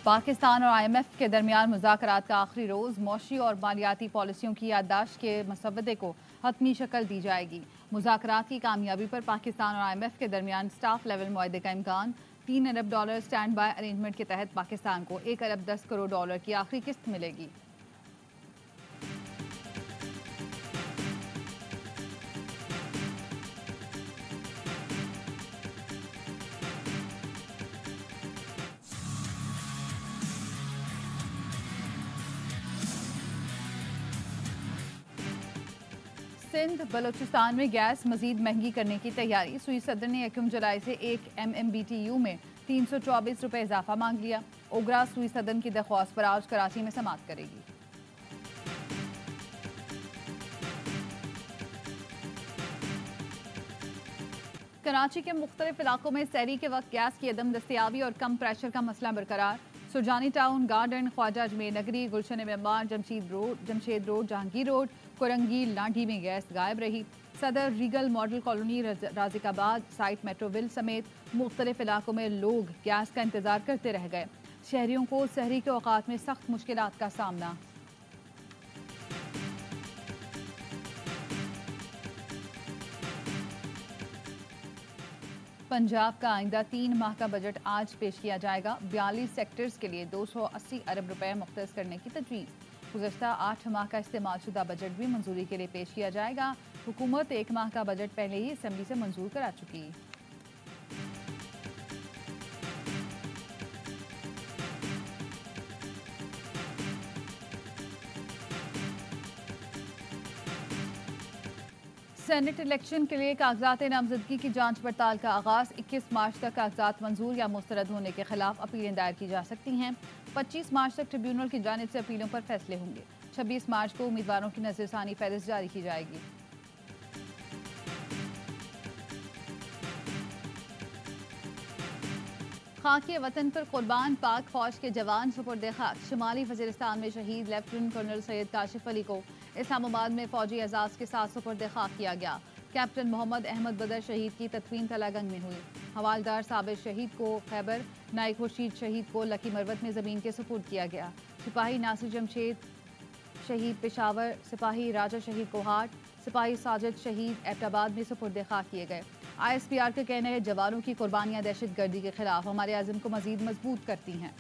पाकिस्तान और IMF के दरमियान मुज़ाकरात का आखिरी रोज़ मौशी और मालियाती पॉलिसियों की याददाश्त के मसवदे को हतमी शक्ल दी जाएगी। मुज़ाकरात की कामयाबी पर पाकिस्तान और IMF के दरमियान स्टाफ लेवल मुआहदे का इम्कान। $3 अरब स्टैंड बाय अरेंजमेंट के तहत पाकिस्तान को $1 अरब 10 करोड़ की आखिरी किस्त मिलेगी। सिंध बलूचिस्तान में गैस मजीद महंगी करने की तैयारी। सुई सदर ने 1 जुलाई से 1 MMBTU में 324 रुपये इजाफा मांग लिया। ओगरा सुई सदन की दरख्वास्त पर आज कराची में समाअत करेगी। कराची के मुख्तलिफ इलाकों में सहरी के वक्त गैस की अदम दस्तियाबी और कम प्रेशर का मसला बरकरार। Surjani Town, Garden, Khwaja Ajmer Nagri, Gulshan Maymar, Jamshed Road, Jahangir Road, Korangi, Landhi में गैस गायब रही। सदर, रीगल मॉडल कॉलोनी, राजिकाबाद, साइट मेट्रोविल समेत मुख्तलिफ इलाकों में लोग गैस का इंतजार करते रह गए। शहरियों को सहरी के औकात में सख्त मुश्किलात का सामना। पंजाब का आइंदा 3 माह का बजट आज पेश किया जाएगा। 42 सेक्टर्स के लिए 280 अरब रुपए मुख्तस करने की तजवीज़। गुज़श्ता 8 माह का इस्तेमाल शुदा बजट भी मंजूरी के लिए पेश किया जाएगा। हुकूमत 1 माह का बजट पहले ही असम्बली से मंजूर करा चुकी। सेनेट इलेक्शन के लिए कागजात नामजदगी की जांच पड़ताल का आगाज़। 21 मार्च तक कागजात मंजूर या मुस्तरद होने के खिलाफ अपीलें दायर की जा सकती हैं। 25 मार्च तक ट्रिब्यूनल की जानिब से अपीलों पर फैसले होंगे। 26 मार्च को उम्मीदवारों की नज़रसानी फहरिस्त जारी की जाएगी। खाके वतन पर कुर्बान पाक फौज के जवान सुपुर्द खाक। शुमाली वज़ीरिस्तान में शहीद लेफ्टिनेंट कर्नल सैयद काशिफ अली को इस्लामाबाद में फौजी एजाज़ के साथ सुपुर्द खाक किया गया। कैप्टन मोहम्मद अहमद बदर शहीद की तदफीन तलागंग में हुई। हवालदार साबिर शहीद को खैबर, नाइक खुर्शीद शहीद को लकी मरवत में ज़मीन के सुपुर्द किया गया। सिपाही नासिर जमशेद शहीद पेशावर, सिपाही राजा शहीद कोहाट, सिपाही साजिद शहीद एबटाबाद में सुपुर्द खाक किए गए। ISPR का कहना है जवानों की कुर्बानियां दहशत गर्दी के खिलाफ हमारे आज़म को मजीद मजबूत करती हैं।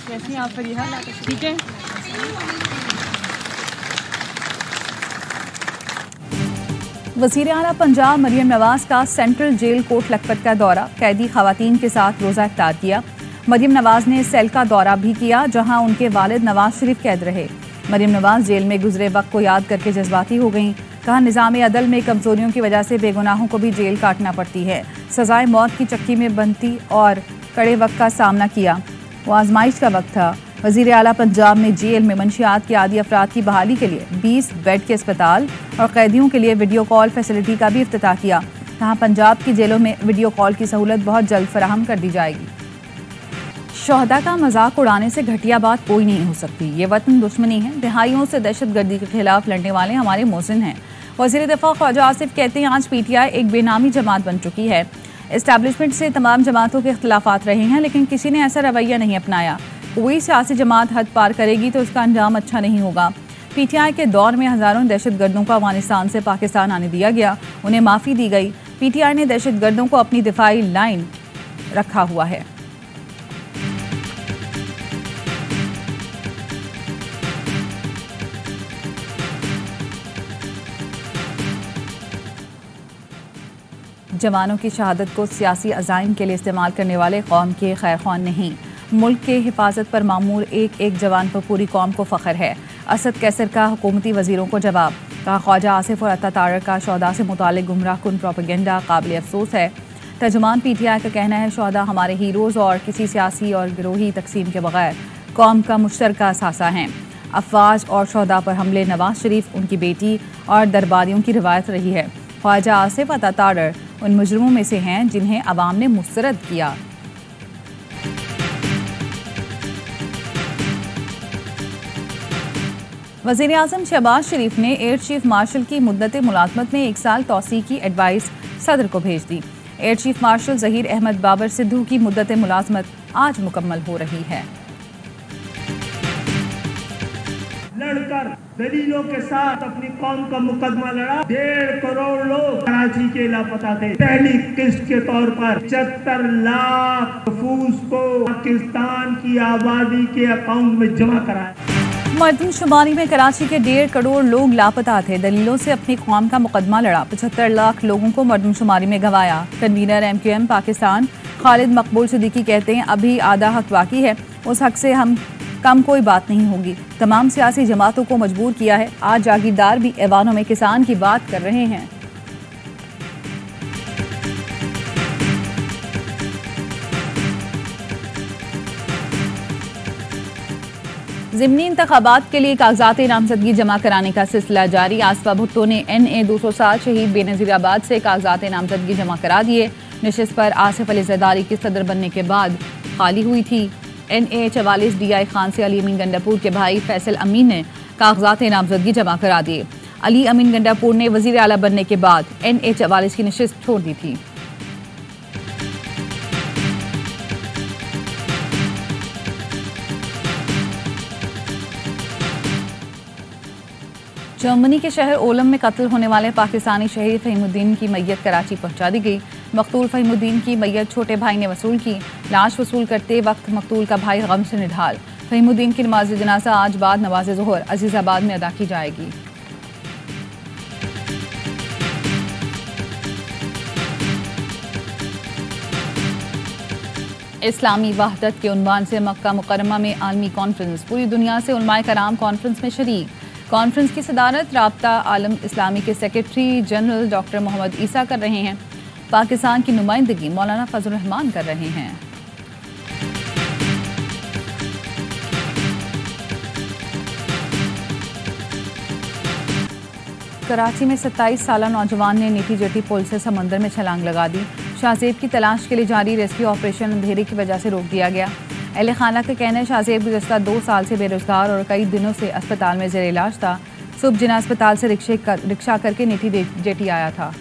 कैसी आप फरीहा? ठीक है। वज़ीर आला पंजाब मरियम नवाज का सेंट्रल जेल कोट लखपत का दौरा। कैदी खवातीन के साथ रोज़ा इफ्तार किया। मरियम नवाज ने सेल का दौरा भी किया जहां उनके वालिद नवाज शरीफ कैद रहे। मरियम नवाज जेल में गुजरे वक्त को याद करके जज्बाती हो गईं। कहा निज़ाम अदल में कमज़ोरियों की वजह से बेगुनाहों को भी जेल काटना पड़ती है। सजाए मौत की चक्की में बनती और कड़े वक्त का सामना किया। वो आजमाइश का वक्त था। वज़ीर आला पंजाब ने जेल में मंशियात के आदी अफराद की बहाली के लिए 20 बेड के अस्पताल और कैदियों के लिए वीडियो कॉल फैसिलिटी का भी इफ्तिताह किया। कहा पंजाब की जेलों में वीडियो कॉल की सहूलत बहुत जल्द फराहम कर दी जाएगी। शोहदा का मजाक उड़ाने से घटिया बात कोई नहीं हो सकती। ये वतन दुश्मनी है। दिहाइयों से दहशत गर्दी के खिलाफ लड़ने वाले हमारे मोहसिन हैं। वज़ीर दिफा ख्वाजा आसिफ कहते हैं आज PTI एक बेनामी जमात बन चुकी है। इस्टेब्लिशमेंट से तमाम जमातों के इख्तिलाफात रहे हैं लेकिन किसी ने ऐसा रवैया नहीं अपनाया। कोई सियासी जमात हद पार करेगी तो उसका अंजाम अच्छा नहीं होगा। PTI के दौर में हज़ारों दहशतगर्दों को अफगानिस्तान से पाकिस्तान आने दिया गया, उन्हें माफ़ी दी गई। PTI ने दहशतगर्दों को अपनी दिफाई लाइन रखा हुआ है। जवानों की शहादत को सियासी अज़ाइम के लिए इस्तेमाल करने वाले कौम के खैरख्वाह नहीं। मुल्क के हिफाजत पर मामूर एक एक जवान पर पूरी कौम को फ़ख्र है। असद कैसर का हुकूमती वज़ीरों को जवाब। कहा ख्वाजा आसिफ और अता तारक का शोहदा से मुतालिक गुमराह कुन प्रोपेगेंडा काबिल अफसोस है। तर्जुमान PTI का कहना है शोहदा हमारे हीरोज़ और किसी सियासी और गिरोही तकसीम के बगैर कौम का मुश्तरका सासा हैं। अफवाज और शोहदा पर हमले नवाज शरीफ, उनकी बेटी और दरबारियों की रिवायत रही है। ख्वाजा आसिफ अता तारक उन मुजरिमों में से हैं जिन्हें अवाम ने मुस्तरद किया। वज़ीर-ए-आज़म शहबाज शरीफ ने एयर चीफ मार्शल की मुद्दत मुलाज़मत में 1 साल तौसी की एडवाइस सदर को भेज दी। Air Chief Marshal Zaheer Ahmed Babar Sidhu की मुद्दत मुलाज़मत आज मुकम्मल हो रही है। लड़कर दलीलों के साथ अपनी कौम का मुकदमा लड़ा। 1.5 करोड़ लोग कराची के लापता थे। पहली किस्त के तौर पर 75 लाख महफूज को पाकिस्तान की आबादी के अकाउंट में जमा कराया। मरदमशुमारी में कराची के 1.5 करोड़ लोग लापता थे। दलीलों से अपनी कौम का मुकदमा लड़ा। 75 लाख लोगों को मरदमशुमारी में गंवाया। कन्वीनर MQM पाकिस्तान खालिद मकबूल सिद्दीकी कहते हैं, अभी आधा हक बाकी है, उस हक से हम कम कोई बात नहीं होगी। तमाम सियासी जमातों को मजबूर किया है। आज जागीरदार भी ऐवानों में किसान की बात कर रहे हैं। ज़िमनी इंतखाबात के लिए कागजात नामजदगी जमा कराने का सिलसिला जारी। आसफा भुट्टो ने NA 207 शहीद बेनज़ीराबाद से कागजात नामजदगी जमा करा दिए। नशिस्त पर आसिफ अली ज़रदारी के सदर बनने के बाद खाली हुई थी। NA 44 DI खान से अली अमीन गंडापुर के भाई फैसल अमीन ने कागजात नामजदगी जमा करा दिए। अली अमीन गंडापुर ने वज़ीर आला बनने के बाद NA 44 की नशिस्त छोड़ दी थी। जर्मनी के शहर ओलम में कत्ल होने वाले पाकिस्तानी शहीद फ़हीमुद्दीन की मैयत कराची पहुंचा दी गई। मकतूल फ़हीमुद्दीन की मैयत छोटे भाई ने वसूल की। लाश वसूल करते वक्त मकतूल का भाई गम से निढाल। फ़हीमुद्दीन की नमाज जनाजा आज बाद नमाज ज़ोहर अजीज़ाबाद में अदा की जाएगी। इस्लामी वहदत के उन्वान से मक्का मुकरमा में आलमी कॉन्फ्रेंस। पूरी दुनिया से उलमाए कराम कॉन्फ्रेंस में शरीक। कॉन्फ्रेंस की सदारत राब्ता आलम इस्लामी के सेक्रेटरी जनरल डॉक्टर मोहम्मद ईसा कर रहे हैं। पाकिस्तान की नुमाइंदगी मौलाना फजल रहमान कर रहे हैं। कराची में 27 साला नौजवान ने नीटी जेटी पुल से समंदर में छलांग लगा दी। शाहजेब की तलाश के लिए जारी रेस्क्यू ऑपरेशन अंधेरे की वजह से रोक दिया गया। अहले खाना का कहना है शाहजेब गुज़श्ता 2 साल से बेरोजगार और कई दिनों से अस्पताल में ज़ेर इलाज था। सुबह जिना अस्पताल से रिक्शा करके नीटी जेटी आया था।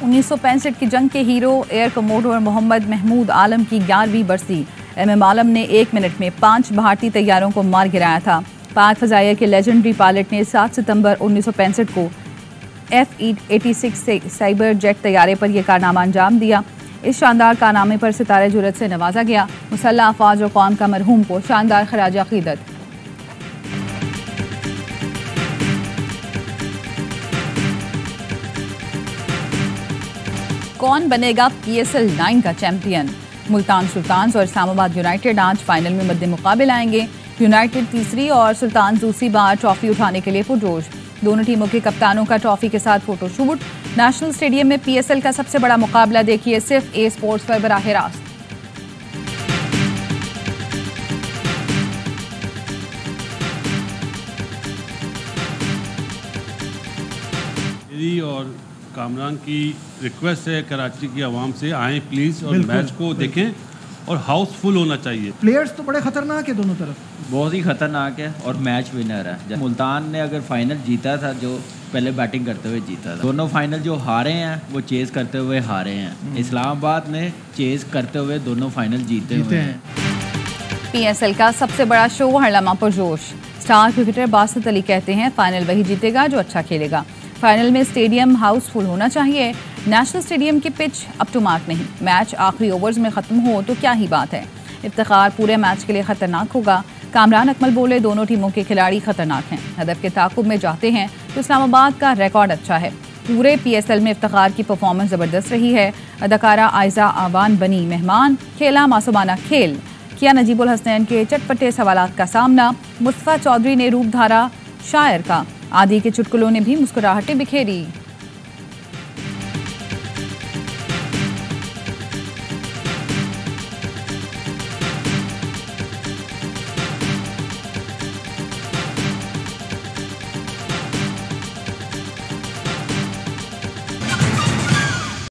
(1965) की जंग के hero Air Commodore Mohammad Mahmood Alam की 11वीं बरसी। MM आलम ने 1 मिनट में 5 भारतीय तैयारों को मार गिराया था। पाक फ़ज़ाइया के लेजेंडरी पायलट ने 7 सितंबर 1965 को F-86 साइबर जेट तैयारे पर यह कारनामा अंजाम दिया। इस शानदार कारनामे पर सितारे जुर्रत से नवाजा गया। मुसल्लह अफ़वाज और कौम का मरहूम को शानदार खराज अक़ीदत। कौन बनेगा PSL 9 का चैंपियन? मुल्तान सुल्तान्स और इस्लामाबाद यूनाइटेड आज फाइनल में मद्दे मुकाबिल आएंगे। यूनाइटेड तीसरी और सुल्तान दूसरी बार ट्रॉफी उठाने के लिए पुरजोश। दोनों टीमों के कप्तानों का ट्रॉफी के साथ फोटोशूट। नेशनल स्टेडियम में PSL का सबसे बड़ा मुकाबला देखिए सिर्फ A स्पोर्ट्स पर बराह रास्त। मेरी और कामरान की रिक्वेस्ट है कराची की आवाम से, आएँ प्लीज़ और मैच को देखें और हाउसफुल होना चाहिए। प्लेयर्स तो बड़े खतरनाक है दोनों तरफ, बहुत ही खतरनाक है और मैच विनर है। मुल्तान ने अगर फाइनल जीता था, जो पहले बैटिंग करते हुए जीता था, दोनों फाइनल जो हारे हैं वो चेज करते हुए हारे हैं। इस्लामाबाद ने चेज करते हुए दोनों फाइनल जीते हुए हैं। PSL का सबसे बड़ा शो हड़लमा पुरजोश। स्टार क्रिकेटर बासित अली कहते हैं फाइनल वही जीतेगा जो अच्छा खेलेगा। फाइनल में स्टेडियम हाउसफुल होना चाहिए। नेशनल स्टेडियम की पिच अप टू मार्क नहीं। मैच आखिरी ओवर्स में ख़त्म हो तो क्या ही बात है। इफ्तिखार पूरे मैच के लिए ख़तरनाक होगा। कामरान अकमल बोले दोनों टीमों के खिलाड़ी खतरनाक हैं। हदफ के ताकुब में जाते हैं तो इस्लामाबाद का रिकॉर्ड अच्छा है। पूरे PSL में इफ्तिखार की परफॉर्मेंस ज़बरदस्त रही है। अदाकारा आयजा आवान बनी मेहमान। खेला मासूमाना खेल। किया नजीबुल हसनैन के चटपटे सवालात का सामना। मुस्तफ़ा चौधरी ने रूप धारा शायर का। आदि के चुटकुलों ने भी मुस्कुराहटें बिखेरी।